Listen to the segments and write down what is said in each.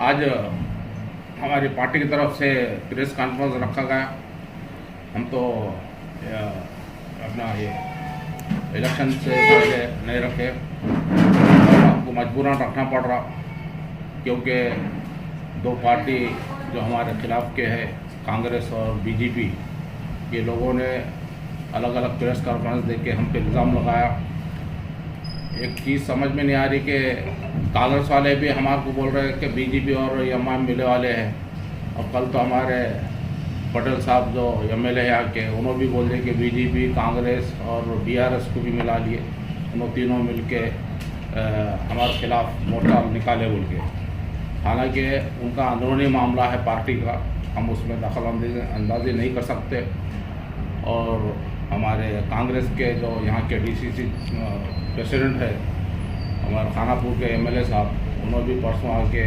आज हमारी पार्टी की तरफ से प्रेस कॉन्फ्रेंस रखा गया। हम तो अपना ये इलेक्शन से पहले नहीं रखे और हमको मजबूरन रखना पड़ रहा, क्योंकि दो पार्टी जो हमारे खिलाफ के हैं, कांग्रेस और बीजेपी, ये लोगों ने अलग अलग प्रेस कॉन्फ्रेंस दे के हम पे इल्ज़ाम लगाया। एक चीज़ समझ में नहीं आ रही कि कांग्रेस वाले भी हमारे को बोल रहे हैं कि बीजेपी और एमआईएम मिले वाले हैं, और कल तो हमारे पटेल साहब जो एमएलए हैं यहाँ के, उन्होंने भी बोल दिए कि बीजेपी, कांग्रेस और बीआरएस को भी मिला लिए, उन्होंने तीनों मिल के हमारे खिलाफ मोर्चा निकाले बोल के। हालांकि उनका अंदरूनी मामला है पार्टी का, हम उसमें दखल अंदाजी नहीं कर सकते। और हमारे कांग्रेस के जो यहाँ के डीसीसी प्रेसिडेंट है, हमारे खानापुर के एमएलए साहब, उन्होंने भी परसों आके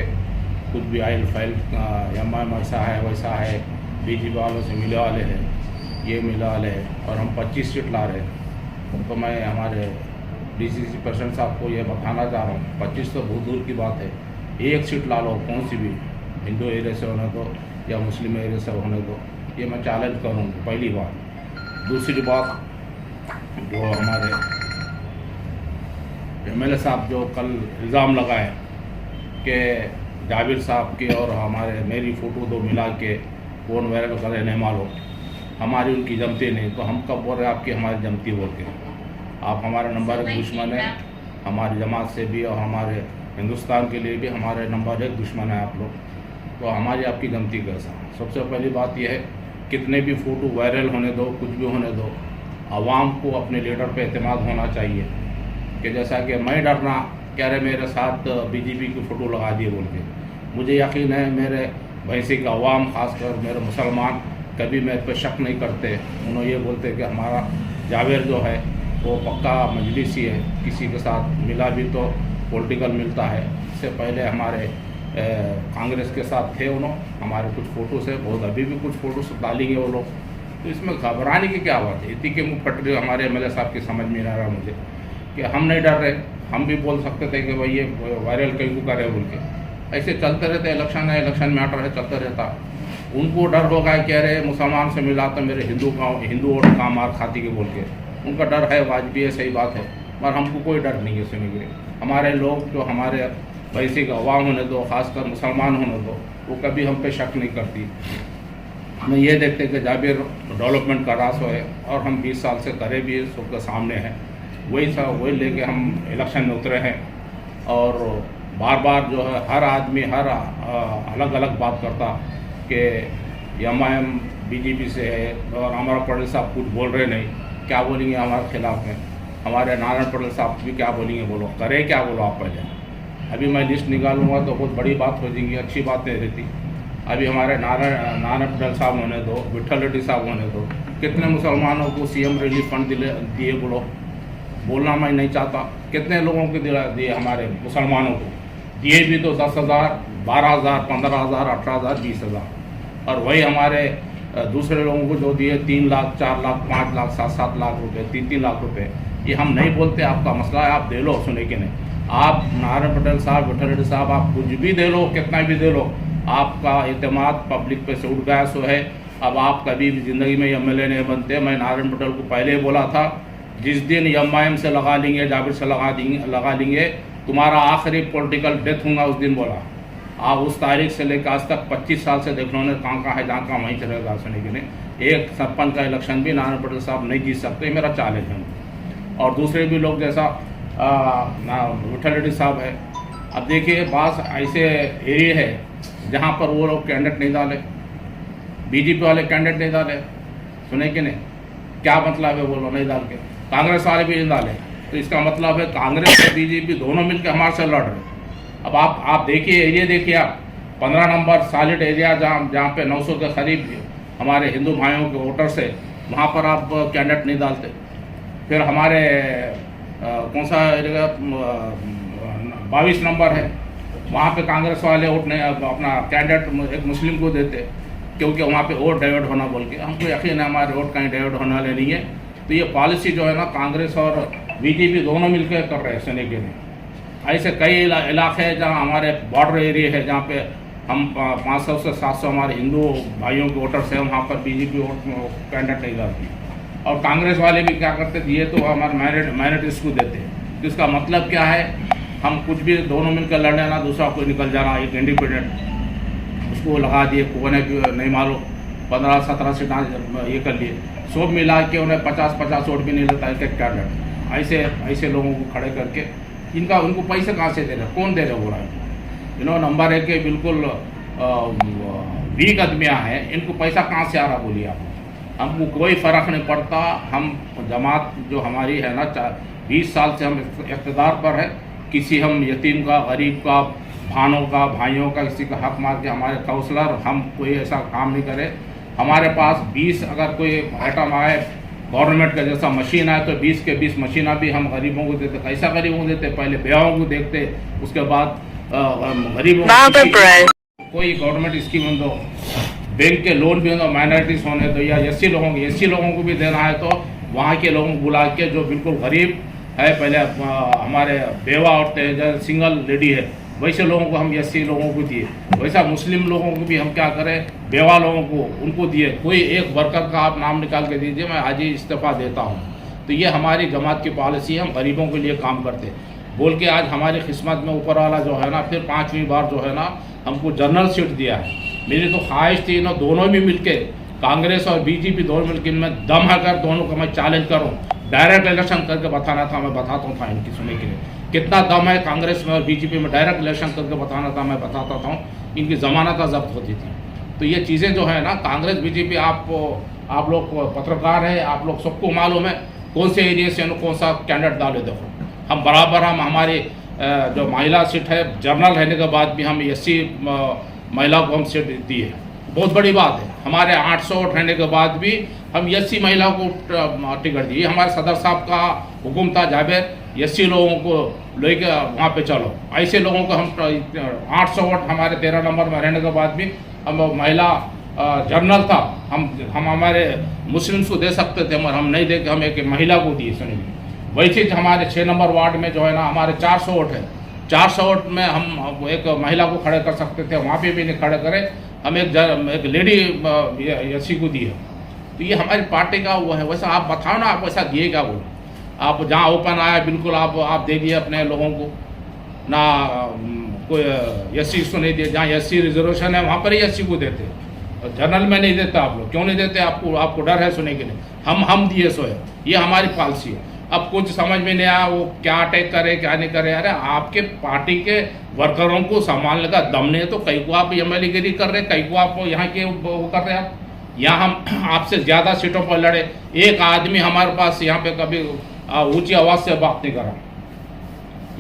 कुछ भी आइल फाइल एमआईएम ऐसा है वैसा है, बीजेपी वालों से मिले वाले हैं, ये मिले वाले हैं, और हम 25 सीट ला रहे हैं। तो मैं हमारे डीसीसी प्रेसिडेंट साहब को ये बताना चाह रहा हूँ, 25 तो बहुत दूर की बात है, एक सीट ला लो, कौन सी भी, हिंदू एरिया से होने दो या मुस्लिम एरिया से होने दो, ये मैं चैलेंज करूँगा, पहली बात। दूसरी बात, जो हमारे एमएलए साहब जो कल इल्ज़ाम लगाए कि जाबिर साहब की और हमारे मेरी फ़ोटो दो मिला के कौन वायरल करे नहीं मालूम, हमारी उनकी जमती नहीं, तो हम कब बोल रहे हैं आपकी हमारी जमती बोल के? आप हमारे नंबर एक दुश्मन है, हमारी जमात से भी और हमारे हिंदुस्तान के लिए भी हमारे नंबर एक दुश्मन है आप लोग, तो हमारी आपकी जमती कैसा? सबसे पहली बात यह है, कितने भी फ़ोटो वायरल होने दो, कुछ भी होने दो, आवाम को अपने लीडर पे एतमाद होना चाहिए। कि जैसा कि मैं डरना कह रहे मेरे साथ बीजेपी की फ़ोटो लगा दिए बोल के, मुझे यकीन है मेरे भैंसी का अवाम, ख़ासकर मेरे मुसलमान, कभी मेरे पे शक नहीं करते। उन्होंने ये बोलते कि हमारा जावेर जो है वो पक्का मजलिसी है, किसी के साथ मिला भी तो पॉलिटिकल मिलता है। इससे पहले हमारे कांग्रेस के साथ थे, उन्होंने हमारे कुछ फ़ोटो से बहुत, अभी भी कुछ फ़ोटो डालेंगे वो लोग, तो इसमें घबराने की क्या बात है? इतनी के मुँह फट रही हमारे एमएलए साहब की समझ में नहीं आ रहा मुझे कि हम नहीं डर रहे। हम भी बोल सकते थे कि भाई ये वायरल कहीं को करे बोल के, ऐसे चलते रहते, इलेक्शन है, इलेक्शन मैटर है, चलते रहता। उनको डर होगा, कह रहे मुसलमान से मिला तो मेरे हिंदू वोट का मार खाती के बोल के, उनका डर है, वाजबी है, सही बात है, मगर हमको कोई डर नहीं है सुनने के लिए। हमारे लोग जो हमारे वैसे का अवाम होने दो, खासकर मुसलमान होने दो, वो कभी हम पे शक नहीं करती। हमें ये देखते कि जाबिर डेवलपमेंट का रास्ता है, और हम 20 साल से करे भी सबके सामने हैं, वही लेके हम इलेक्शन में उतरे हैं। और बार बार जो है हर आदमी हर अलग अलग बात करता कि एमआईएम बीजेपी से है, और हमारा पटेल साहब कुछ बोल रहे नहीं, क्या बोलेंगे हमारे खिलाफ में? हमारे नारायण पटेल साहब भी क्या बोलेंगे? बोलो, करे क्या बोलो आप पहले। अभी मैं लिस्ट निकालूंगा तो बहुत बड़ी बात हो जाएगी, अच्छी बात नहीं रहती। अभी हमारे नारायण पटेल साहब होने दो, विठल रेड्डी साहब होने दो, कितने मुसलमानों को सीएम रिलीफ फंड दिए बोलो, बोलना मैं नहीं चाहता। कितने लोगों को दिए? हमारे मुसलमानों को दिए भी तो 10,000, 12,000, 15,000, 18,000, 20,000, और वही हमारे दूसरे लोगों को जो दिए 3 लाख, 4 लाख, 5 लाख, 7-7 लाख रुपए, 3-3 लाख रुपए। ये हम नहीं बोलते, आपका मसला है, आप दे लो, सुने कि नहीं। आप नारायण पटेल साहब, विठल रेड्डी साहब, आप कुछ भी दे लो, कितना भी दे लो, आपका एतमाद पब्लिक पे से उठ गया सो है। अब आप कभी भी ज़िंदगी में एमएलए नहीं बनते। मैं नारायण पटेल को पहले ही बोला था, जिस दिन एमआईएम से लगा लेंगे, जाबिर से लगा लेंगे, तुम्हारा आखिरी पॉलिटिकल डेथ होगा उस दिन बोला। आप उस तारीख से लेकर आज तक 25 साल से देख लो ने कहाँ है, जहाँ कहाँ वहीं चलेगा सुने के नहीं। एक सरपंच का इलेक्शन भी नारायण पटेल साहब नहीं जीत सकते, मेरा चैलेंज है। और दूसरे भी लोग जैसा विठल रेड्डी साहब है। अब देखिए, बात ऐसे एरिया है जहाँ पर वो लोग कैंडिडेट नहीं डाले, बीजेपी वाले कैंडिडेट नहीं डाले, सुने कि नहीं? क्या मतलब है? बोलो, नहीं डाल के कांग्रेस वाले भी नहीं डाले, तो इसका मतलब है कांग्रेस और बीजेपी दोनों मिलकर हमारे से लड़ रहे। अब आप देखिए, एरिया देखिए आप, 15 नंबर सॉलिड एरिया जहाँ पे 900 के करीब हमारे हिंदू भाइयों के वोटर से, वहाँ पर आप कैंडिडेट नहीं डालते। फिर हमारे कौन सा एरिया 22 नंबर है, वहाँ पे कांग्रेस वाले वोट नहीं, अपना कैंडिडेट एक मुस्लिम को देते, क्योंकि वहाँ पे वोट डाइवर्ट होना बोल के। हमको यकीन है हमारे वोट कहीं डाइवर्ट होने वाले नहीं है। तो ये पॉलिसी जो है ना, कांग्रेस और बीजेपी दोनों मिलकर कर रहे हैं सुने के लिए। ऐसे कई इलाके हैं जहाँ हमारे बॉर्डर एरिया है, जहाँ पे हम 500 से 700 हमारे हिंदू भाइयों के वोटर्स हैं, वहाँ पर बीजेपी कैंडिडेट नहीं करती। और कांग्रेस वाले भी क्या करते थे, ये तो हमारे माइनॉरिटीज़ को देते हैं। तो इसका मतलब क्या है, हम कुछ भी दोनों मिलकर लड़ने ना, दूसरा कोई निकल जाना, एक इंडिपेंडेंट उसको लगा दिए, कोने नहीं मालूम 15-17 सीट ये कर लिए, सब मिला के उन्हें 50-50 वोट भी नहीं लेता एक एक कैंडिडेट। ऐसे लोगों को खड़े करके उनको पैसे कहाँ से दे रहे, कौन दे रहे, बोला नंबर 1 के बिल्कुल वीक आदमियाँ हैं, इनको पैसा कहाँ से आ रहा बोलिए आप। हमको कोई फ़र्क नहीं पड़ता। हम जमात जो हमारी है ना, 20 साल से हम इक़्तिदार पर है, किसी हम यतीम का, गरीब का, भानों का, भाइयों का किसी का हक मार के हमारे काउंसलर, हम कोई ऐसा काम नहीं करे। हमारे पास 20 अगर कोई आइटम आए गवर्नमेंट का जैसा मशीन आए तो 20 के 20 मशीना भी हम गरीबों को देते। कैसा गरीबों को देते, पहले बेवाओं को देखते, उसके बाद गरीबों को कोई गवर्नमेंट स्कीम दो, बैंक के लोन भी दो, माइनॉरिटीज होने दो, या एससी लोगों को भी देना है तो वहाँ के लोगों को बुला के जो बिल्कुल गरीब है, पहले हमारे बेवा औरतें जो सिंगल लेडी है, वैसे लोगों को हम एससी लोगों को दिए। वैसा मुस्लिम लोगों को भी हम क्या करें, बेवा लोगों को उनको दिए। कोई एक वर्कर का आप नाम निकाल के दीजिए, मैं आज ही इस्तीफ़ा देता हूँ। तो ये हमारी जमात की पॉलिसी है, हम गरीबों के लिए काम करते बोल के आज हमारी किस्मत में ऊपर वाला जो है ना, फिर 5वीं बार जो है ना हमको जनरल सीट दिया है। मेरी तो ख्वाहिश थी ना, दोनों भी मिलके, कांग्रेस और बीजेपी दोनों मिलकर, मैं दम अगर दोनों को मैं चैलेंज करूँ, डायरेक्ट इलेक्शन करके बताना था, मैं बताता था इनकी सुनने के लिए कितना दम है कांग्रेस में और बीजेपी में। डायरेक्ट इलेक्शन करके बताना था, मैं बताता था, इनकी जमानत जब्त होती थी। तो ये चीज़ें जो है ना, कांग्रेस बीजेपी, आप लोग पत्रकार हैं, आप लोग सबको मालूम है कौन से एरिया से कौन सा कैंडिडेट डाले। देखो हम बराबर, हम हमारी जो महिला सीट है, जर्नल रहने के बाद भी हम एससी महिला को हम सीट दी है, बहुत बड़ी बात है। हमारे 800 वोट रहने के बाद भी हम एससी महिला को टिकट दी। हमारे सदर साहब का हुक्म था, जावेद एससी लोगों को लेके वहाँ पे चलो। ऐसे लोगों को हम 800 वोट हमारे 13 नंबर में रहने के बाद भी हम महिला जर्नल था, हम हमारे मुस्लिम्स को दे सकते थे, मगर हम नहीं दे के हम एक महिला को दिए। सुनिए, वैसे हमारे 6 नंबर वार्ड में जो है ना, हमारे 400 वोट है, 400 वोट में हम एक महिला को खड़े कर सकते थे, वहाँ पे भी नहीं खड़े करे, हम एक लेडी एससी को दी है। तो ये हमारी पार्टी का वो है। वैसा आप बताओ ना, आप वैसा दिए क्या बोलो। आप जहाँ ओपन आया बिल्कुल आप दे दिए अपने लोगों को ना, कोई एससी को नहीं दिए। जहाँ एससी रिजर्वेशन है वहाँ पर ही एससी को देते, जनरल में नहीं देते। आप लोग क्यों नहीं देते, आपको डर है सुने के लिए। हम दिए सो है, ये हमारी पॉलिसी है। अब कुछ समझ में नहीं आया वो क्या अटैक करे क्या नहीं करे। अरे आपके पार्टी के वर्करों को संभालने का दम नहीं है तो कई को आप एमएलए गिरी कर रहे, कई को आप यहाँ के वो कर रहे हैं। आप यहाँ हम आपसे ज़्यादा सीटों पर लड़े, एक आदमी हमारे पास यहाँ पे कभी ऊंची आवाज़ से बात नहीं करा,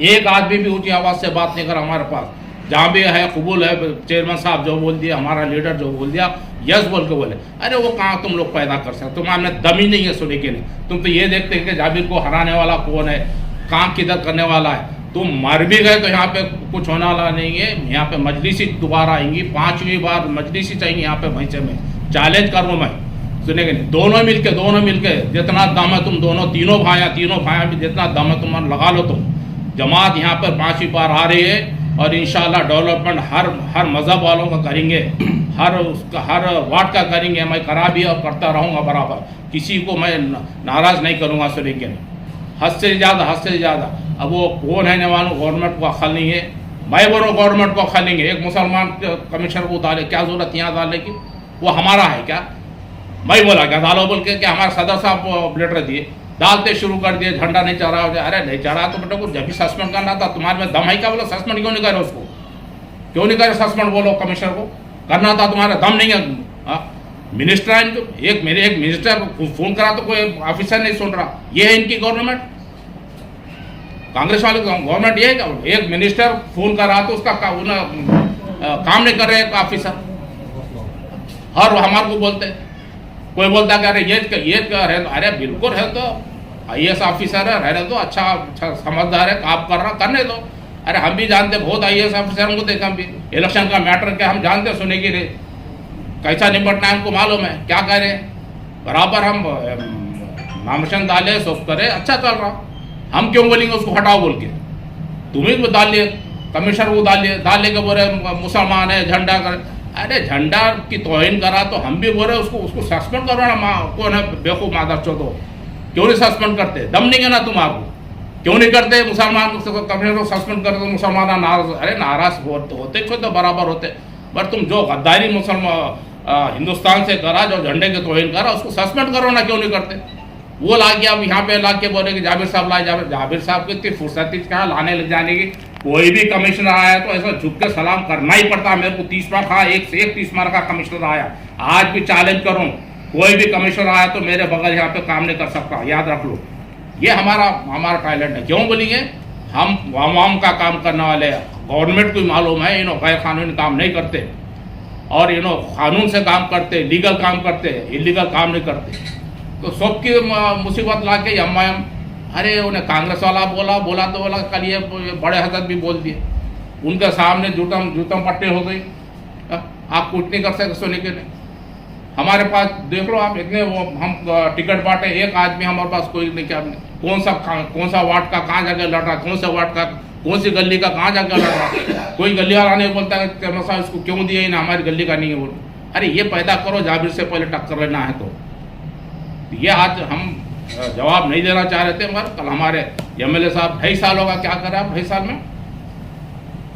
एक आदमी भी ऊंची आवाज़ से बात नहीं करा हमारे पास। जहाँ भी है कबूल है, चेयरमैन साहब जो बोल दिया, हमारा लीडर जो बोल दिया, यस बोल के बोले। अरे वो कहाँ तुम लोग पैदा कर सकते, तुम्हारे दम ही नहीं है सुने के लिए। तुम तो ये देखते हैं कि जाबिर को हराने वाला कौन है, काम किधर करने वाला है। तुम मर भी गए तो यहाँ पे कुछ होने वाला नहीं है। यहाँ पे मजलिसी दोबारा आएंगी, 5वीं बार मजलिसी चाहिए यहाँ पे भैंसे में। चैलेंज करूँ मैं, सुनेंगे नहीं, दोनों मिलके जितना दम है तुम दोनों तीनों भाइयाँ भी जितना दम है तुम लगा लो। तुम जमात यहाँ पर 5वीं बार आ रही है और इंशाल्लाह डेवलपमेंट हर मज़हब वालों का करेंगे, हर वार्ड का करेंगे। मैं करा भी और करता रहूँगा बराबर, किसी को मैं नाराज़ नहीं करूँगा। सुने के नहीं, हद से ज़्यादा। अब वो कौन है वालों, गवर्नमेंट को अक्ल नहीं है। मैं बोलूँ गवर्नमेंट को अक्ल नहीं है, एक मुसलमान कमिश्नर को डाले, क्या जरूरत यहाँ डालने की, वो हमारा है क्या। मैं बोला क्या डालो बोल के, क्या हमारे सदर साहब लेटर दिए, डालते शुरू कर दिए, झंडा नहीं चढ़ा हो जाए। अरे नहीं चढ़ा तो बेटा को जब भी सस्पेंड करना था, तुम्हारे में दम है क्या, बोलो सस्पेंड क्यों नहीं करे उसको, क्यों नहीं करे सस्पेंड, बोलो कमिश्नर को करना था, तुम्हारा दम नहीं है। मिनिस्टर है इनको, एक मिनिस्टर को फोन करा तो कोई ऑफिसर नहीं सुन रहा। ये है इनकी गवर्नमेंट, कांग्रेस वाले गवर्नमेंट ये है क्या। एक मिनिस्टर फोन कर रहा तो उसका काम नहीं कर रहे एक ऑफिसर, हर हमारे को बोलते। कोई बोलता कि अरे ये रहे तो, अरे बिल्कुल है तो IAS ऑफिसर है, रहने दो, अच्छा समझदार है, आप कर रहा करने दो। अरे हम भी जानते, बहुत IAS ऑफिसर को देखा, हम भी इलेक्शन का मैटर क्या हम जानते सुने के लिए, कैसा निपटना है हमको मालूम है, क्या कह रहे बराबर। हम नामशन डाले, सब करे, अच्छा चल रहा, हम क्यों बोलेंगे उसको हटाओ बोल के। तुम्हें भी डाल लिए, कमिश्नर को डाल लेके बोल रहे मुसलमान है झंडा कर। अरे झंडा की तौहीन करा तो हम भी बोल रहे उसको सस्पेंड करो ना। कौन है बेवकूफ़ मादर चौधो, क्यों नहीं सस्पेंड करते? दम नहीं है ना तुम्हारा, क्यों नहीं करते? मुसलमान कमिश्नर को सस्पेंड करते तो मुसलमान नाराज, अरे नाराज होते क्यों तो बराबर होते। पर तुम जो गद्दारी मुसलमान हिंदुस्तान से करा, जो झंडे के तौहीन करा, उसको सस्पेंड करो ना, क्यों नहीं करते? वो ला के अब यहाँ पे ला के बोले कि जाबिर साहब लाए। जाबिर साहब को इतनी फुर्सत कहाँ लाने लग जाने की। कोई भी कमिश्नर आया तो ऐसा झुक के सलाम करना ही पड़ता। मेरे को 30 बार कहा, एक से एक 30 बार का कमिश्नर आया। आज भी चैलेंज करूँ, कोई भी कमिश्नर आया तो मेरे बगैर यहाँ पे काम नहीं कर सकता, याद रख लो। ये हमारा टैलेंट है। क्यों बोलेंगे? हम आवाम का काम करने वाले हैं। गवर्नमेंट को मालूम है इन्हों गैर कानूनी काम नहीं करते और इन्हों कानून से काम करते, लीगल काम करते, इलीगल काम नहीं करते। तो सबकी मुसीबत ला के एम। अरे उन्हें कांग्रेस वाला बोला तो बोला कल ये बड़े हजरत भी बोल दिए, उनके सामने जूतम पट्टे हो गई। आप कुछ नहीं कर सकते सुने के नहीं। हमारे पास देख लो आप, इतने वो हम टिकट बांटे, एक आदमी हमारे पास कोई नहीं। क्या कौन सा वार्ड का कहाँ जाकर लड़ रहा, कौन सा वार्ड का कौन सी गली का कहाँ जाकर लड़ रहा। कोई गली वाला नहीं बोलता है साहब इसको क्यों दिए ना, हमारी गली का नहीं है। बोलो अरे ये पैदा करो, जाबिर से पहले टक्कर लेना है। तो ये आज हम जवाब नहीं देना चाह रहे थे, मगर कल हमारे एमएलए साहब 2.5 साल होगा, क्या कर रहे हैं आप 2.5 साल में?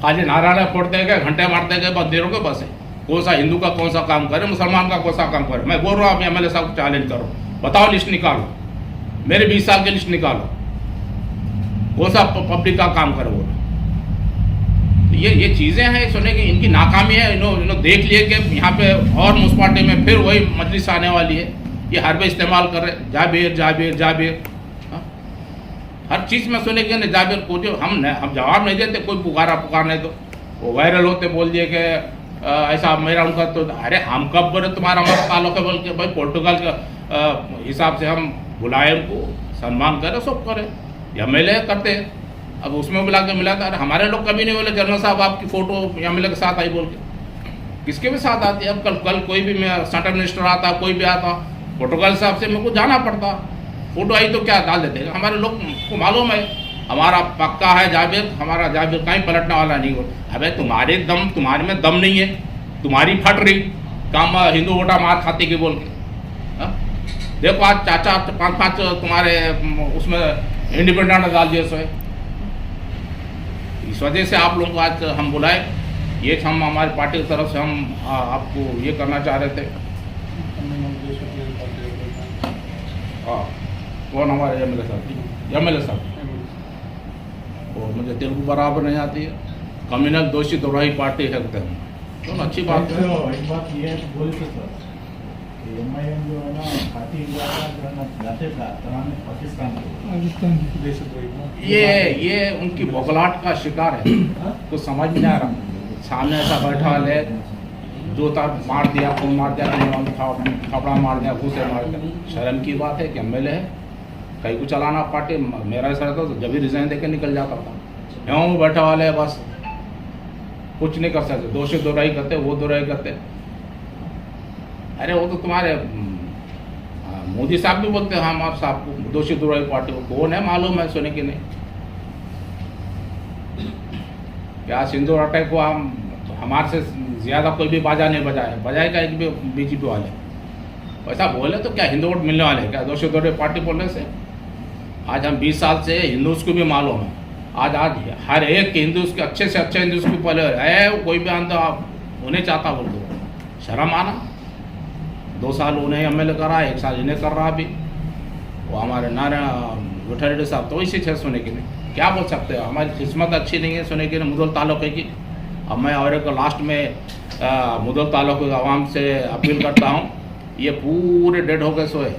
खाली नारायण फोड़ते गए, घंटे मारते गए, बस देरों के बस है। कौन सा हिंदू का कौन सा काम करे, मुसलमान का कौन सा काम करे। मैं बोल रहा हूँ एमएलए साहब को चैलेंज करो, बताओ लिस्ट निकालो, मेरे 20 साल की लिस्ट निकालो, कौन सा पब्लिक का काम करे। बोलो ये चीज़ें हैं सुने की, इनकी नाकामी है। इन्होंने देख लिए कि यहाँ पे और मुन्सिपालिटी में फिर वही मजलिस आने वाली है। ये हर में इस्तेमाल कर रहे जाबिर जाबिर जाबिर। हर चीज़ में सुने के नहीं जाबिर को, जो हम जवाब नहीं देते। कोई पुकार नहीं तो वो वायरल होते, बोल दिए कि ऐसा मेरा उनका। तो अरे हम कब बोले तुम्हारा हमारा ताल्लुक है बोल के? भाई पोर्टुगल के हिसाब से हम बुलाए, उनको सम्मान करें, सब करें, एमएलए करते। अब उसमें बुला के मिला था। अरे हमारे लोग कभी नहीं बोले जनरल साहब आपकी फ़ोटो एमएलए के साथ आई बोल के। किसके भी साथ आती है? अब कल कोई भी सेंट्रल मिनिस्टर आता, कोई भी आता, पोर्टुगल साहब से मेरे को जाना पड़ता। फोटो आई तो क्या डाल देते। हमारे लोग को मालूम है हमारा पक्का है जाबिर, हमारा जाबिर कहीं पलटने वाला नहीं हो। अबे तुम्हारे में दम नहीं है, तुम्हारी फट रही काम हिंदू वोटा मार खाते के बोल के। देखो आज 4-5 तुम्हारे उसमें इंडिपेंडेंट डाल दिए। सो इस वजह से आप लोगों को आज हम बुलाए। ये हम हमारी पार्टी की तरफ से हम आपको ये करना चाह रहे थे। हाँ कौन? हमारे एमएलए साहब वो मुझे तेलुगु बराबर नहीं आती है। कम्युनल दोषी दोराही पार्टी है कहते हैं, तो अच्छी बात है। एक बात ये है बोले तो सर एमआईएम जो है ना पार्टी जाते पाकिस्तान ये उनकी बौखलाहट का शिकार है। कुछ समझ नहीं आ रहा। सामने ऐसा बैठा है, जूता मार दिया, खून मार दिया, कपड़ा मार दिया, घूसे मार दिया। शर्म की बात है कि एमएलए है, कहीं को चलाना पार्टी। मेरा ऐसा रहता तो जब भी रिजाइन देकर निकल जाता था। यहाँ बैठा वाले है, बस कुछ नहीं कर सकते। दोषी दोराई करते, वो दोराई करते। अरे वो तो तुम्हारे मोदी साहब भी बोलते हैं हमारे साहब को दोषी दोराई पार्टी को। कौन है मालूम है सुने की नहीं? क्या सिंदूर अटैक को हम हमारे से ज़्यादा कोई भी बाजा नहीं बजाएगा एक भी बीजेपी वाले। ऐसा बोले तो क्या हिंदू वोट मिलने वाले? क्या दोषी दोराई पार्टी बोलने से? आज हम 20 साल से हिंदूज को भी मालूम है। आज हर एक हिंदूज के अच्छे से अच्छे हिंदूज को पहले है, कोई भी आंदो आप उन्हें चाहता बोल दो। शर्म आना। 2 साल उन्हें एमएलए करा, 1 साल इन्हें कर रहा अभी। वो हमारे नारायण विठल रेड्डी साहब तो इसी छे सुने की नहीं। क्या बोल सकते हो? हमारी किस्मत अच्छी नहीं है सुने की नहीं मुदल तालुके की। अब मैं और एक लास्ट में मुदल तालुके के आवाम से अपील करता हूँ, ये पूरे डेड हो गए सोए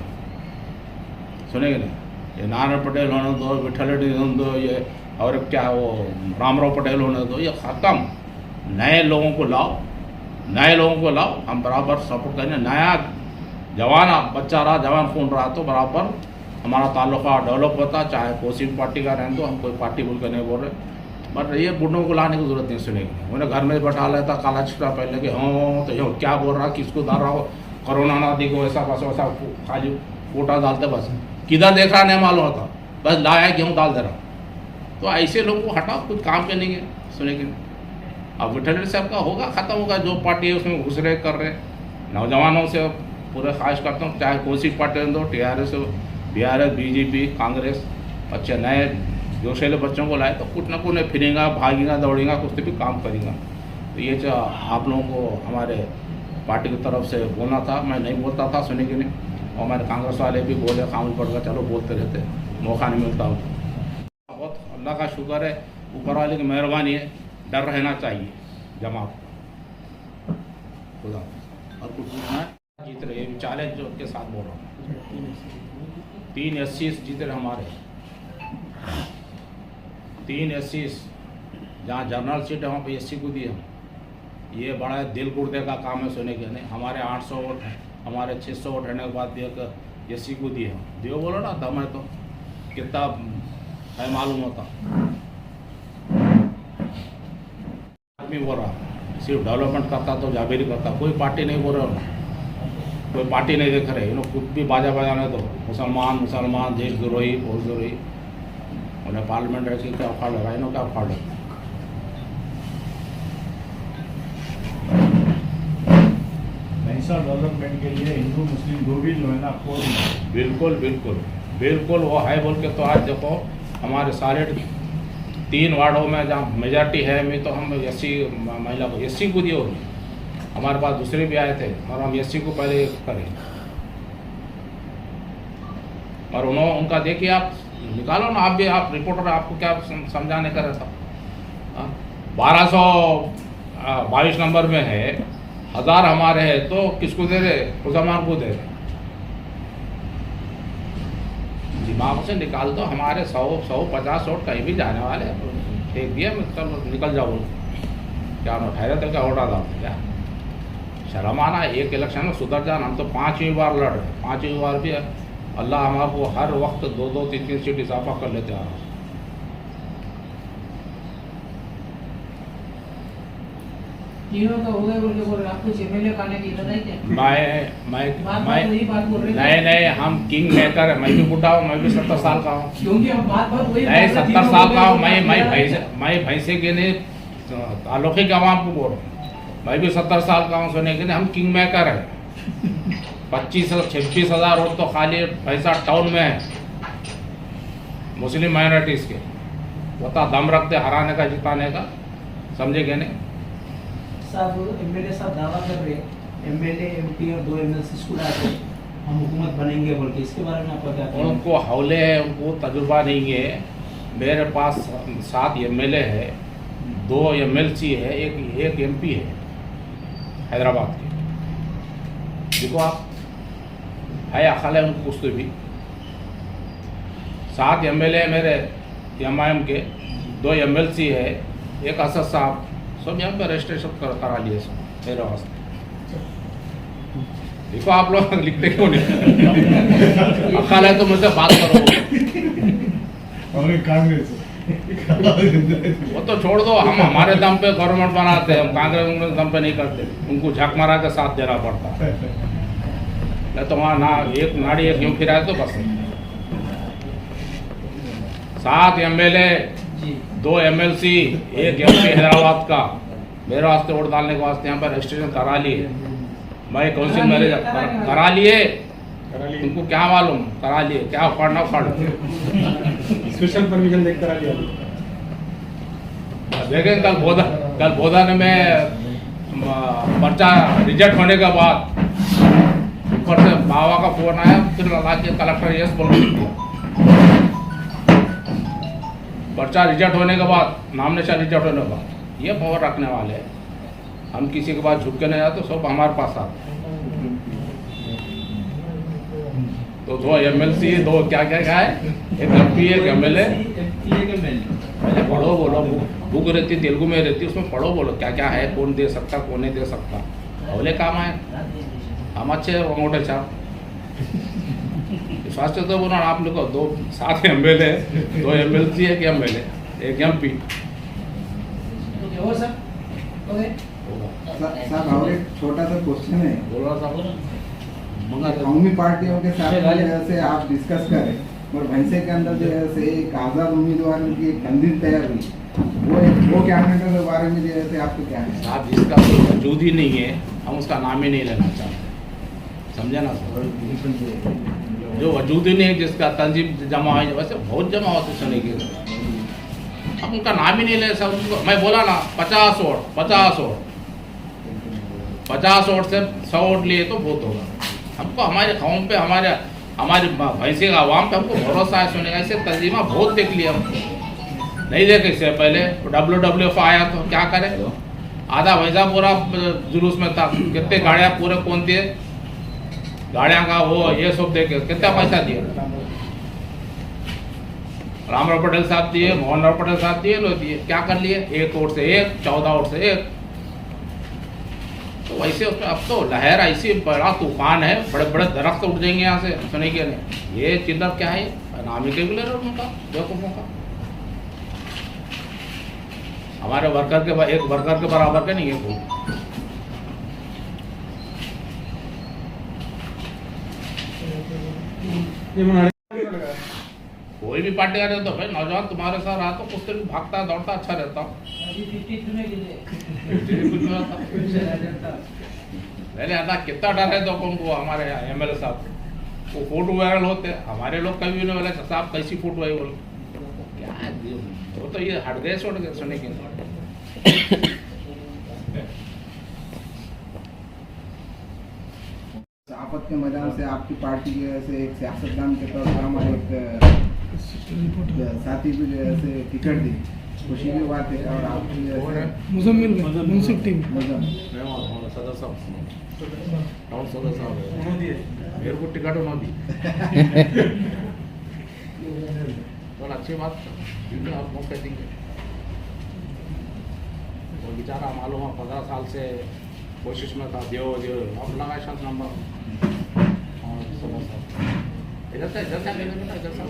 सुने की नहीं। ये नारायण पटेल होने दो, विठल रेड्डी होने दो, ये और क्या वो रामराव पटेल होने दो, ये ख़त्म। नए लोगों को लाओ, हम बराबर सपोर्ट करें। नया जवान बच्चा रहा, जवान खून रहा तो बराबर हमारा ताल्लुका डेवलप होता। चाहे कोई भी पार्टी का रहें तो हम कोई पार्टी बोल कर नहीं बोल रहे। बट ये बुढ़ों को लाने की जरूरत नहीं सुनेगी। उन्हें घर में बैठा लेता काला छिपा पहले कि हाँ तो ये क्या बोल रहा, किसको डाल रहा हो, कोरोना ना देखो, ऐसा बस वैसा खाली कोटा डालते बस। किधर देख रहा नहीं मालूम होता, बस लाया गेहूँ डाल दे रहा। तो ऐसे लोगों को हटाओ, कुछ काम के नहीं है। सुने कि नहीं? अब विठल रेड्डी साहब का होगा, ख़त्म होगा। जो पार्टी है उसमें घुस रहे कर रहे। नौजवानों से पूरे ख्वाहिश करता हूँ, चाहे कौन सी पार्टी हो, TRS हो, BRS, BJP, कांग्रेस, अच्छे नए जोशीले बच्चों को लाए तो कुछ ना कुछ फिरेगा, भागेगा, दौड़ेगा, कुछ तो भी काम करेगा। तो ये जो आप लोगों को हमारे पार्टी की तरफ से बोलना था, मैं नहीं बोलता था, सुने कि नहीं। और हमारे कांग्रेस वाले भी बोले, खामोश पड़ गया, चलो बोलते रहते, मौका नहीं मिलता। बहुत अल्लाह का शुक्र है, ऊपर वाले की मेहरबानी है, डर रहना चाहिए जमात खुदा। और कुछ पूछना है? जीत रहे 40 जो के साथ बोल रहा हूँ, 3 SC जीत रहे हमारे, 3 SC जहाँ जनरल सीट है वहाँ पे SC को दिए हम। ये बड़ा दिल गुर्दे का काम है, सुने के नहीं। हमारे 800 वोट हैं, हमारे 600 वोट रहने के बाद दिए SC को दिए हम। दियो बोलो ना, दम है तो कितना है मालूम होता। आदमी बोल रहा सिर्फ डेवलपमेंट करता तो जाबेरी करता, कोई पार्टी नहीं बोल रहा, कोई पार्टी नहीं देख रहे। इन्होंने खुद भी बाजा बजाने दो, मुसलमान देशद्रोही, भोजद्रोही, उन्हें पार्लियामेंट रह के क्या उखाड़ लगा, इन्होंने क्या उखाड़ लगा। डेवलपमेंट के लिए हिंदू मुस्लिम दो भी जो है ना कोर बिल्कुल बिल्कुल बिल्कुल वो है बोल के तो आज देखो हमारे सारे 3 वार्डों में जहाँ मेजॉरिटी है, मैं तो हम SC महिला को SC को दिए होगी। हमारे पास दूसरे भी आए थे और हम SC को पहले करें। और उन्होंने उनका देखिए, आप निकालो ना, आप भी, आप रिपोर्टर, आपको क्या समझाने का रहता। 1222 नंबर में है, 1000 हमारे हैं, तो किसको दे रहे? मुसलमान को दे रहे। दिमाग से निकाल दो। हमारे 150 वोट कहीं भी जाने वाले फेंक दिया, चलो निकल जाओ। क्या मैं ठहरे थे क्या? वोटा था क्या? शर्म आना। एक इलेक्शन में सुधर जाना। हम तो 5वीं बार लड़ रहे, 5वीं बार भी अल्लाह हमारे हर वक्त 2-2, 3-3 सीट इजाफा कर लेते आ रहा। तीनों का हो गया बोल के बोल रहे, आपको MLA का आने की इरादा है क्या? नहीं, हम किंग मेकर है। मैं भी बुढ़ा हूँ, मैं भी 70 साल का हूँ। क्योंकि हम बात वही नहीं, 70 साल का हूँ मैं भैंसे के नहीं तालुके के आवाम को बोल रहा हूँ। मैं भी 70 साल का हूँ, सुने के नहीं। हम किंग मेकर है। 25-26 हज़ार वोट तो खाली पैसा टाउन में है मुस्लिम माइनॉरिटीज़ के। बता दम रखते हराने का, जिताने का, समझे क्या नहीं? साहब MLA साहब दावा कर रहे हैं, MLA MP और 2 MLC को लाके हम हुकूमत बनेंगे बोल के, इसके बारे में आपका क्या कहना है? उनको हौले है, उनको तजुर्बा नहीं है। मेरे पास 7 MLA है, 2 MLC है, एक MP है हैदराबाद के। देखो आप, है अकल है उनको कुछ तो भी। 7 MLA मेरे MIM के, 2 MLC है, एक असद साहब, सब यहाँ पे रजिस्ट्रेशन करा लिए सब मेरे वास्ते। देखो आप लोग लिखते क्यों नहीं? अकल है तो मुझसे बात करो। कांग्रेस वो तो छोड़ दो। हम हमारे दम पे गवर्नमेंट बनाते हैं, हम कांग्रेस दम पे नहीं करते। उनको झक मारा के साथ देना पड़ता है। नहीं तो वहाँ ना एक नाड़ी एक यूँ फिराए तो बस। 7 MLA, 2 MLC, एक MP हैदराबाद का मेरे वास्ते वोट डालने के वास्ते यहाँ पर रजिस्ट्रेशन करा लिए। मैं काउंसिल मैनेजर करा लिए। तुमको क्या मालूम? करा लिए। क्या उखाड़ना उखाड़ स्पेशल परमिशन देख करा लिया। देखें कल बोधन में पर्चा रिजेक्ट होने के बाद ऊपर से बाबा का फोन आया, फिर लगा के कलेक्टर यस बोल दिया। पर्चा रिजेक्ट होने के बाद, नॉमिनेशन रिजेक्ट होने के बाद ये पावर रखने वाले हैं। हम किसी के पास झुक के नहीं जाते, सब हमारे पास आते। तो 2 MLC, 2 क्या है, एक MP, एक MLA। पहले पढ़ो बोलो, बुक रहती तेलुगु में रहती, उसमें पढ़ो बोलो क्या क्या है, कौन दे सकता, कौन नहीं दे सकता। अवले काम आए, हम अच्छे मोटे छाप स्वास्थ्य तो बोला आप लोग को। 7 MLA, 2 MLC, एक MLA, एक MP। साहब और एक छोटा सा क्वेश्चन है। बोला साहब, कौमी पार्टियों के साथ जैसे आप डिस्कस करें और भैंसे के अंदर जो है से एक आज़ाद उम्मीदवार की एक तंजीम तैयार हुई, वो कैंडिडेट के बारे में जो है से आपको क्या है? साहब जिसका कोई वजूद ही नहीं है हम उसका नाम ही नहीं लेना चाहते, समझे ना सर? जो वजूद ही नहीं है जिसका तंजीम जमा है, वैसे बहुत जमा होते सुने के, हम उनका नाम ही नहीं ले सकते। मैं बोला ना 50 वोट से 100 वोट लिए तो बहुत होगा। हमको हमारे कौम पे हमारी भैंसे का आवाम पे हमको भरोसा है सुनेगा। ऐसे तंजीमा बहुत देख लिया हम, नहीं देखे इससे पहले WWF आया तो क्या करे, आधा भैंसा पूरा जुलूस में था, कितने गाड़ियाँ पूरे कौन दिए, गाड़ियाँ का वो ये सब देखे कितना पैसा दिया, रामराव पटेल साहब दिए, मोहन राव पटेल साहब दिए, लो दिए, क्या कर लिए, 1 वोट से 1, 14 वोट से 1। तो वैसे उसमें अब तो लहर ऐसी बड़ा तूफान है, बड़े बड़े दरख्त उठ जाएंगे यहाँ से, सुने के नहीं। ये चिल्लर क्या है, नामी के बिलर उनका बेवकूफों का, हमारे वर्कर के एक वर्कर के बराबर के नहीं है कोई। कोई भी पार्टी आ रहे तो भाई नौजवान तुम्हारे साथ रहा तो कुछ तो भी भागता दौड़ता अच्छा रहता। पहले आता कितना डर है तो उनको, हमारे MLA साहब वो फोटो वायरल होते, हमारे लोग कभी भी नहीं बोले साहब कैसी फोटो है, बोले क्या वो तो ये हट गए छोड़ गए सुने के। आपत के मैदान से आपकी पार्टी जो है से एक सियासतदान के तौर पर हमारे एक साथी को जो है से टिकट दी, खुशी की बात है। और आपकी जो है मुजम्मिल मुंसिफ टीम सदर साहब मेरे को टिकट उन्होंने दी तो अच्छी बात, क्योंकि आप मौके देंगे। वो बेचारा मालूम है 15 साल से कोशिश में था, देव अब लगा शायद नंबर और इधर से बेटा इधर से